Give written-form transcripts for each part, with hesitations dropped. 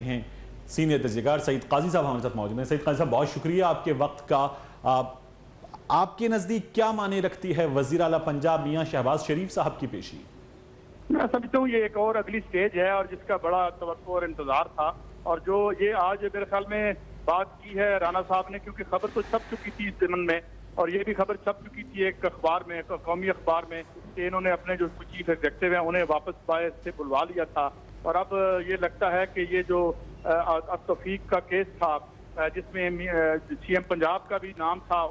ہیں سینئر تجزیہکار سعید قاضی صاحب ہمارے ساتھ موجود ہیں۔ سعید قاضی صاحب بہت شکریہ آپ کے وقت کا۔ آپ کے نزدیک کیا معنی رکھتی ہے وزیر اعلیٰ پنجاب میاں شہباز شریف صاحب کی پیشی؟ میں سمجھتا ہوں یہ ایک اور اگلی سٹیج ہے اور جس کا بڑا توقع اور انتظار تھا، اور جو یہ آج میرے خیال میں بات کی ہے رانا صاحب نے، کیونکہ خبر تو چھپ چکی تھی اس ضمن میں، اور یہ بھی خبر چھپ چکی تھی ایک اخبار میں، قومی اخبار میں، کہ انہوں نے اپنے جو چیف ایگزیکٹو ہیں انہیں واپس باعث سے بلوا لیا تھا۔ اور اب یہ لگتا ہے کہ یہ جو توفیق کا کیس تھا جس میں سی ایم پنجاب کا بھی نام تھا،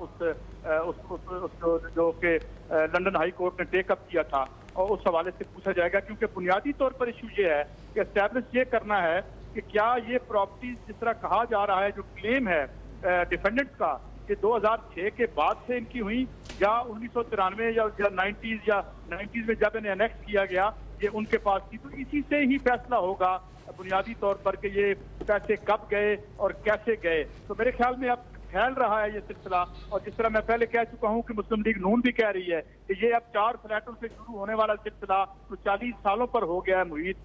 جو کہ لندن ہائی کورٹ نے ٹیک اپ کیا تھا، اور اس حوالے سے پوچھا جائے گا، کیونکہ بنیادی طور پر ایشو یہ ہے کہ اسٹیبلش یہ کرنا ہے کہ کیا یہ پراپرٹیز جس طرح کہا جا رہا ہے، جو کلیم ہے ڈیفینڈنٹ کا کہ 2006 کے بعد سے ان کی ہوئی، یا 1993 یا 90s میں جب انہیں انیکس کیا گیا یہ ان کے پاس تھی، تو اسی سے ہی فیصلہ ہوگا بنیادی طور پر کہ یہ پیسے کب گئے اور کیسے گئے۔ تو میرے خیال میں اب پھیل رہا ہے یہ سلسلہ، اور جس طرح میں پہلے کہہ چکا ہوں کہ مسلم لیگ نون بھی کہہ رہی ہے کہ یہ اب 4 فلیٹوں سے شروع ہونے والا سلسلہ تو 40 سالوں پر ہو گیا ہے محیط،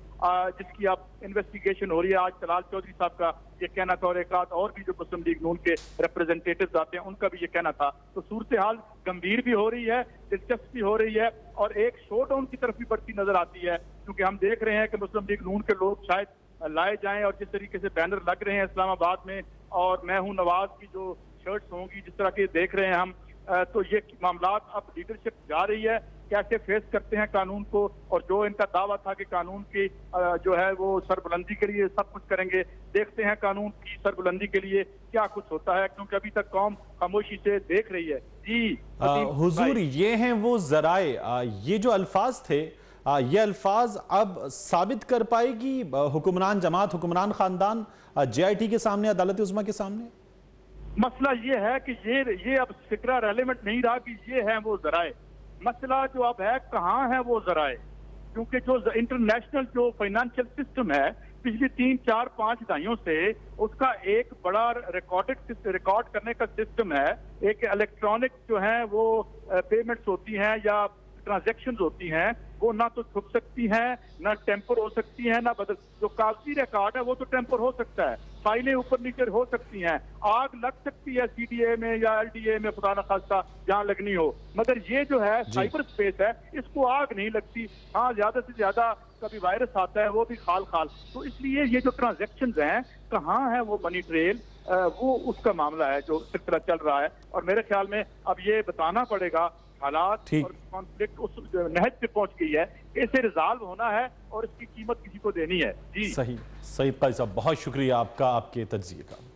جس کی اب انویسٹیگیشن ہو رہی ہے۔ آج طلال چودھری صاحب کا یہ کہنا تھا، اور ایک آدھ اور بھی جو مسلم لیگ نون کے ریپرزنٹیٹیوز آتے ہیں ان کا بھی یہ کہنا تھا۔ تو صورتحال گمبھیر بھی ہو رہی ہے، دلچسپ بھی ہو رہی ہے، اور ایک شو ڈاؤن کی طرف بھی بڑھتی نظر آتی ہے، کیونکہ ہم دیکھ رہے ہیں کہ مسلم لیگ نون کے لوگ شاید لائے جائیں، اور جس طریقے سے بینر لگ رہے ہیں اسلام آباد میں، اور میں ہوں نواز کی جو شرٹس ہوں گی جس طرح کے دیکھ رہے ہیں ہم، تو یہ معاملات اب لیڈرشپ جا رہی ہے کیسے فیس کرتے ہیں قانون کو، اور جو ان کا دعویٰ تھا کہ قانون کی جو ہے وہ سربلندی کے لیے سب کچھ کریں گے، دیکھتے ہیں قانون کی سربلندی کے لیے کیا کچھ ہوتا ہے، کیونکہ ابھی تک قوم خاموشی سے دیکھ رہی ہے۔ جی حضور، یہ ہیں وہ ذرائع، یہ جو الفاظ تھے یہ الفاظ اب ثابت کر پائے گی حکمران جماعت، حکمران خاندان جے آئی ٹی کے سامنے، عدالت عظمیٰ کے سامنے؟ مسئلہ یہ ہے کہ یہ اب فکرہ ریلیونٹ نہیں رہا کہ یہ ہیں وہ ذرائع۔ مسئلہ جو اب ہے کہاں ہے وہ ذرائع، کیونکہ جو انٹرنیشنل جو فائنانشل سسٹم ہے پچھلی 3 4 5 دہائیوں سے، اس کا ایک بڑا ریکارڈ کرنے کا سسٹم ہے، ایک الیکٹرانک جو ہیں وہ پیمنٹس ہوتی ہیں یا ٹرانزیکشنز ہوتی ہیں، وہ نہ تو چھپ سکتی ہیں، نہ ٹیمپر ہو سکتی ہیں، نہ بدل، جو کاغذی ریکارڈ ہے وہ تو ٹیمپر ہو سکتا ہے، فائلیں اوپر نیچے ہو سکتی ہیں، آگ لگ سکتی ہے سی ڈی اے میں یا ایل ڈی اے میں خدا نخواستہ جہاں لگنی ہو، مگر یہ جو ہے سائبر سپیس ہے اس کو آگ نہیں لگتی۔ ہاں زیادہ سے زیادہ کبھی وائرس آتا ہے، وہ بھی خال خال، تو اس لیے یہ جو ٹرانزیکشنز ہیں کہاں ہے وہ منی ٹریل، وہ اس کا معاملہ ہے جو اس طرح چل رہا ہے، اور میرے خیال میں اب یہ بتانا پڑے گا، حالات اور کانفلکٹ اس نہج پہ پہنچ گئی ہے کہ اسے ریزالو ہونا ہے اور اس کی قیمت کسی کو دینی ہے۔ جی صحیح، سعید قاضی صاحب بہت شکریہ آپ کا، آپ کے تجزیے کا۔